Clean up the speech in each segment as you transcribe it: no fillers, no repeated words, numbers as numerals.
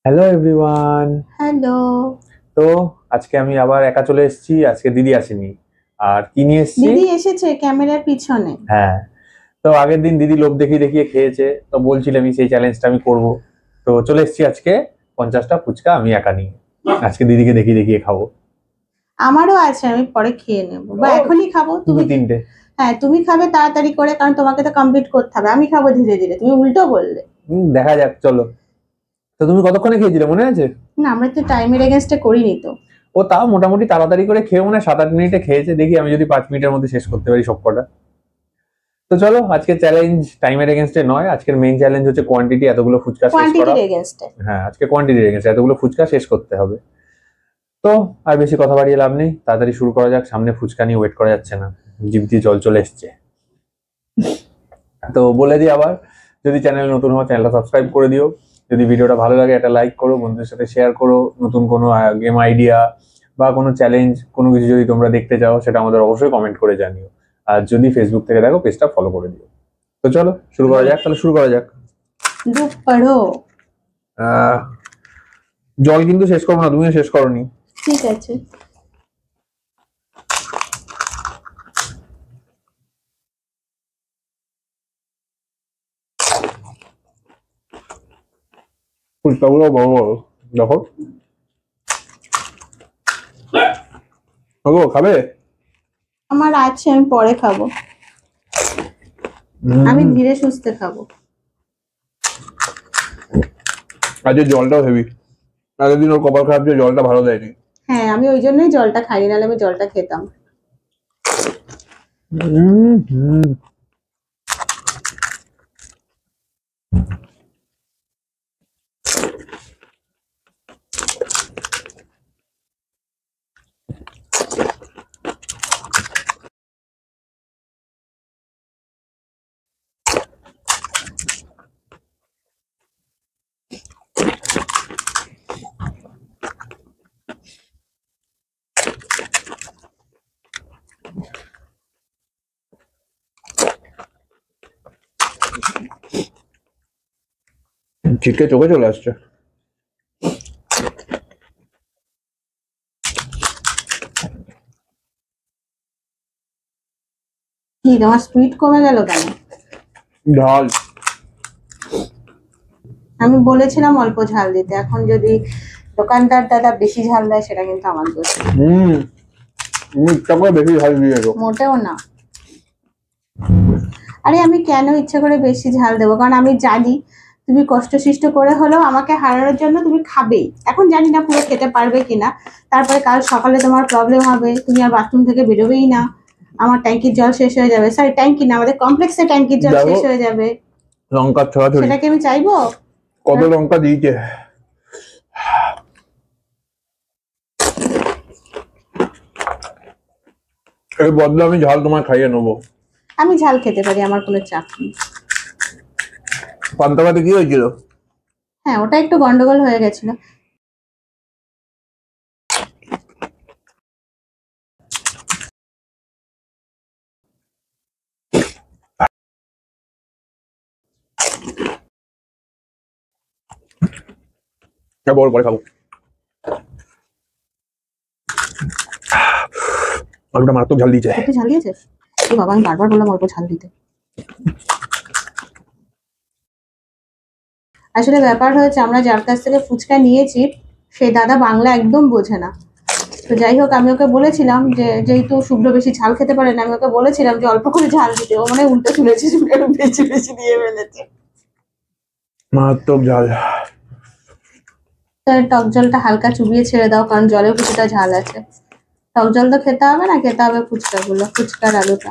Hello everyone. Hello. তো আজকে আমি আবার একা চলে এসেছি, আজকে দিদি আসেনি। আর কি নিয়ে এসেছি? দিদি এসেছে ক্যামেরার পিছনে। হ্যাঁ, তো আগের দিন দিদি লোভ দেখিয়ে দেখিয়ে খেয়েছে, তো বলছিলাম সেই চ্যালেঞ্জটা আমি করব। তো চলে এসেছি আজকে 50টা ফুচকা আমি একা নিয়ে। আজকে দিদিকে দেখিয়ে দেখিয়ে খাবো। আমারও আছে, আমি পরে খেয়ে নেব বা এখনই খাবো। দু তুমি তিনটে। হ্যাঁ, তুমি খাবে তাড়াতাড়ি করে, কারণ তোমাকে তো কমপ্লিট করতে হবে। আমি খাবো ধীরে ধীরে, তুমি উল্টো বললে। দেখা যাক, চলো। তো তুমি কতক্ষণে খেয়েছিলে মনে আছে? না, আমরা তো টাইমের এগেনস্টে করিনি তো। ও তাও মোটামুটি তাড়াতাড়ি করে খেয়ে মনে হয় 7-8 মিনিটে খেয়েছে। দেখি আমি যদি 5 মিনিটের মধ্যে শেষ করতে পারি সবকটা। তো চলো, আজকে চ্যালেঞ্জ টাইমের এগেনস্টে নয়, আজকের মেইন চ্যালেঞ্জ হচ্ছে কোয়ান্টিটি, এতগুলো ফুচকা শেষ করা। কোয়ান্টিটির এগেনস্টে। হ্যাঁ, আজকে কোয়ান্টিটির এগেনস্টে এতগুলো ফুচকা শেষ করতে হবে। তো আর বেশি কথা বাড়িয়ে লাভ নেই, তাড়াতাড়ি শুরু করা যাক, সামনে ফুচকা নিয়ে ওয়েট করা যাচ্ছে না, জিভ দিয়ে জল চলে এসছে। তো বলে দিই আবার, যদি চ্যানেল নতুন হও চ্যানেলটা সাবস্ক্রাইব করে দিও। যদি ভিডিওটা ভালো লাগে একটা লাইক করো, বন্ধুদের সাথে শেয়ার করো। নতুন কোনো গেম আইডিয়া বা কোনো চ্যালেঞ্জ কোনো কিছু যদি তোমরা দেখতে চাও সেটা আমাদের অবশ্যই কমেন্ট করে জানিও। আর যদি ফেসবুক থেকে দেখো পেজটা ফলো করে দিও। তো চলো শুরু করা যাক, তাহলে শুরু করা যাক। বুক পড়ো। আহ, জল কিন্তু শেষ করবো না, তুমিও শেষ করোনি। ঠিক আছে। ফুচকাগুলো বড় বড় দেখো। খাবে? আমার আছে, আমি পরে খাবো। আমি ধীরে সুস্থে খাবো। আজকে জলটাও হেভি। আগের দিন ওর কপাল খারাপ যে জলটা ভালো দেয়নি। হ্যাঁ, আমি ওই জন্যই জলটা খাইনি, নাহলে আমি জলটা খেতাম। ছিটকে চোখে চলে আসছে। কি, তোমার স্পিড কমে গেল কেন? ঝাল। আমি বলেছিলাম অল্প ঝাল দিতে, এখন যদি দোকানদার দাদা বেশি ঝাল দেয় সেটা কিন্তু আমার দোষ। ইচ্ছা করে বেশি ঝাল দিয়েছো। মোটেও না। আরে আমি কেন ইচ্ছে করে বেশি ঝাল দেবো? কারণ আমি জানি তুমি কষ্ট করে হলেও আমাকে হারানোর জন্য তুমি খাবেই। এখন জানি না পুরো খেতে পারবে কিনা, তারপরে কাল সকালে তোমার প্রবলেম হবে, তুমি আর বাথরুম থেকে বেরোবেই না, আমার ট্যাঙ্কির জল শেষ হয়ে যাবে। সরি, ট্যাঙ্কি না, আমাদের কমপ্লেক্সে ট্যাঙ্কির জল শেষ হয়ে যাবে। লঙ্কা ছড়াছড়ি। সেটা কি আমি চাইবো? কত লঙ্কা দিয়েছে। এর বদলে আমি ঝাল তোমায় খাইয়ে নেবো। আমি ঝাল খেতে পারি, আমার কোনো চাপ নেই। পান্তাভাতে কি হয়েছিল? হ্যাঁ, ওটা একটু গন্ডগোল হয়ে গেছিল। বল পরে খাবো। আলুটা মারাত্মক ঝাল দিয়েছে। একটু ঝাল দিয়েছে? ও বাবা, আমি বারবার বললাম অল্প ঝাল দিতে। আসলে ব্যাপার হয়েছে, আমরা যার কাছ থেকে ফুচকা নিয়েছি সেই দাদা বাংলা একদম বোঝে না। তো যাই হোক, আমি ওকে বলেছিলাম যে যেহেতু শুভ্র বেশি ঝাল খেতে পারে না, আমি ওকে বলেছিলাম যে অল্প করে ঝাল দিতে। ও মানে উল্টো শুনেছে, একটু বেশি বেশি দিয়ে ফেলেছে। মারাত্মক ঝাল। তার টক জলটা হালকা চুবিয়ে ছেড়ে দাও, কারণ জলেও কিছুটা ঝাল আছে। টক জল তো খেতে হবে না, খেতে হবে ফুচকাগুলো, ফুচকার আলুটা।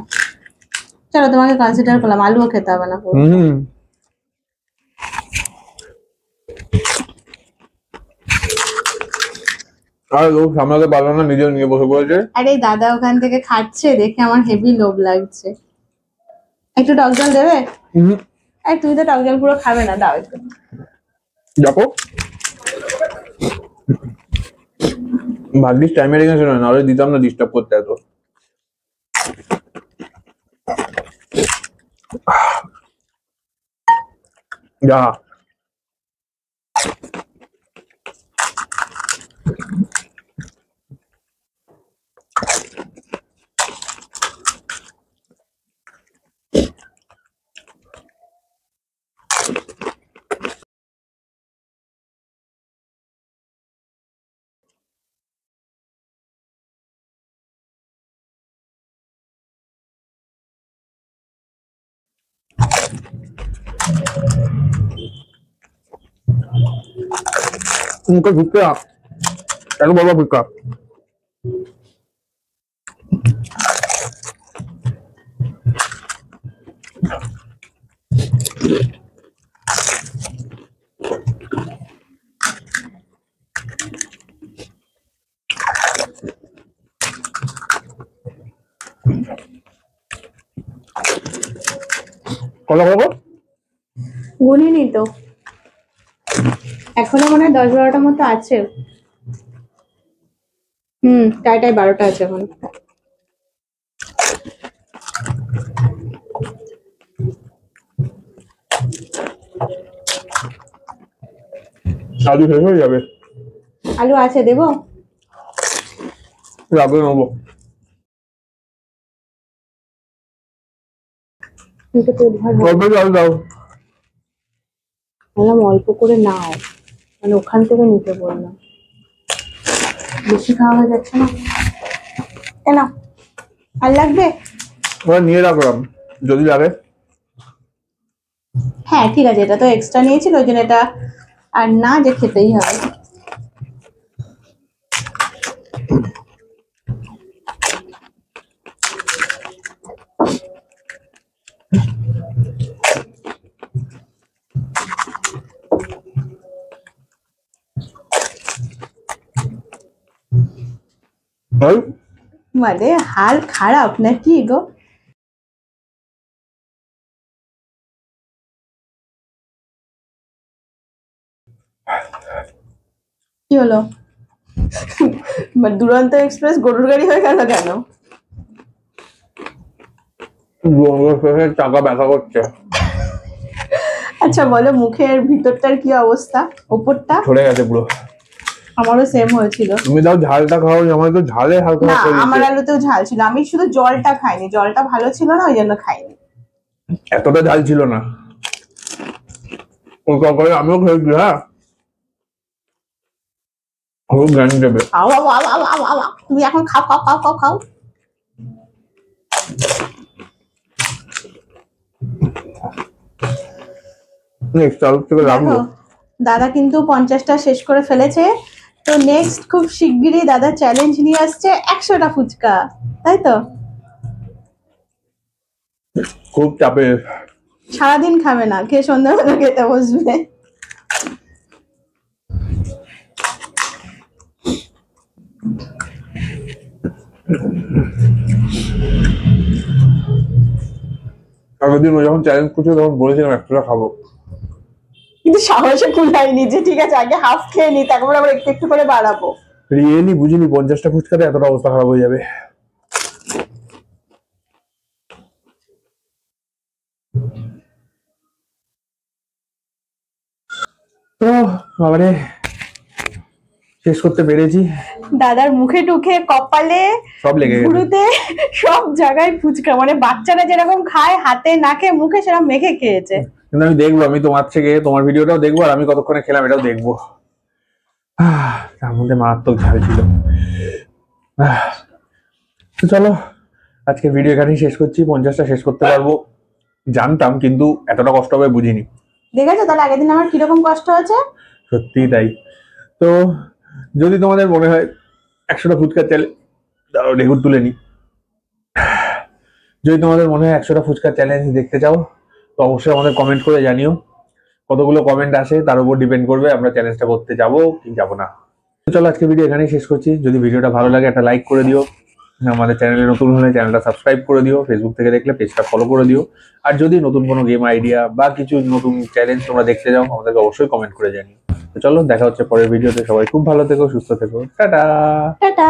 চলো, তোমাকে কনসিডার করলাম, আলুও খেতে হবে না পুরো। আর লোক সামলাতে পারলো না, নিজেও নিয়ে বসে পড়েছে। আরে দাদা ওখান থেকে খাচ্ছে দেখে আমার হেভি লোভ লাগছে। একটু টক জল দেবে? এই তুমি তো টক জল পুরো খাবে না, দাও একটু। দেখো, ভাগ্যিস টাইমে রেখেছিল, নাহলে দিতাম না, ডিস্টার্ব করতে এত। যা মুখে ঢুকতে এত বড় ফুচকা। কত কত গুনিনি তো, এখনো মনে হয় 10-12টা মতো আছে। টাইটাই 12টা আছে এখন। আলু শেষ হয়ে যাবে, আলু আছে, দেবো? লাগবে নেবো। কিন্তু পেট ভরা অল্প আলু দাও। বললাম অল্প করে নাও, মানে ওখান থেকে নিতে বললাম, বেশি খাওয়া হয়ে যাচ্ছে না। কেন আর লাগবে? ওরা নিয়ে রাখলাম যদি লাগে। হ্যাঁ ঠিক আছে, এটা তো এক্সট্রা নিয়েছিল ওই জন্য এটা আর না যে খেতেই হবে। মানে হাল খারাপ নাকি গো? কি হলো? দুরন্ত এক্সপ্রেস গরুর গাড়ি হয়ে গেল কেন? টাকা ব্যথা করছে। আচ্ছা বলো, মুখের ভিতরটার কি অবস্থা? ওপরটা চলে গেছে পুরো। আমারও সেম হয়েছিল। তুমি দাও ঝালটা খাও, আমার তো ঝালে হালকা না, করে আমার দিয়েছে। আলুতেও ঝাল ছিল, আমি শুধু জলটা খাইনি, জলটা ভালো ছিল না ওই জন্য খাইনি। এতটা ঝাল ছিল না। ওই করে আমিও খেয়েছি। হ্যাঁ, খুব জ্ঞান দেবে। তুমি এখন খাও খাও খাও খাও খাও। নেক্সট আলু থেকে রাখবো। দেখো, দাদা কিন্তু 50টা শেষ করে ফেলেছে। তো নেক্সট খুব শিগগিরই দাদা চ্যালেঞ্জ নিয়ে আসছে 100টা ফুচকা, তাই তো? খুব চাপে। সারাদিন খাবে না, খেয়ে সন্ধ্যাবেলা খেতে বসবে। আগের দিন ও যখন চ্যালেঞ্জ করছিল তখন বলেছিলাম 100টা খাবো, কিন্তু সাহসে কুলাইনি যে ঠিক আছে আগে হাফ খেয়ে নি, তারপর আবার একটু একটু করে বাড়াবো। রিয়েলি বুঝিনি 50টা ফুচকাতে এতটা অবস্থা খারাপ হয়ে যাবে। তো বাবারে, শেষ করতে পেরেছি। দাদার মুখে টুখে কপালে সব লেগে গেছে। ভুরুতে সব জায়গায় ফুচকা, মানে বাচ্চারা যেরকম খায় হাতে নাকে মুখে সেরকম মেখে খেয়েছে। কিন্তু আমি দেখবো, আমি তোমার থেকে তোমার ভিডিওটাও দেখবো, আর আমি কতক্ষণে খেলাম এটাও দেখবো। তার মধ্যে মারাত্মক ঝাল ছিল। তো চলো, আজকে ভিডিও এখানেই শেষ করছি। 50টা শেষ করতে পারবো জানতাম, কিন্তু এতটা কষ্ট হবে বুঝিনি। দেখেছো তাহলে আগের দিন আমার কিরকম কষ্ট হয়েছে। সত্যিই তাই। তো যদি তোমাদের মনে হয় 100টা ফুচকা রেকর্ড তুলে নি, যদি তোমাদের মনে হয় 100টা ফুচকার চ্যালেঞ্জ দেখতে চাও তো অবশ্যই আমাদের কমেন্ট করে জানিও। কতগুলো কমেন্ট আসে তার উপর ডিপেন্ড করবে আমরা চ্যালেঞ্জটা করতে যাবো কি যাবো না। তো চলো, আজকে ভিডিও এখানেই শেষ করছি। যদি ভিডিওটা ভালো লাগে একটা লাইক করে দিও, আমাদের চ্যানেলে নতুন হলে চ্যানেলটা সাবস্ক্রাইব করে দিও, ফেসবুক থেকে দেখলে পেজটা ফলো করে দিও। আর যদি নতুন কোনো গেম আইডিয়া বা কিছু নতুন চ্যালেঞ্জ তোমরা দেখতে যাও আমাদেরকে অবশ্যই কমেন্ট করে জানিও। তো চলো, দেখা হচ্ছে পরের ভিডিওতে। সবাই খুব ভালো থেকো, সুস্থ থেকো, টাটা। টাটা।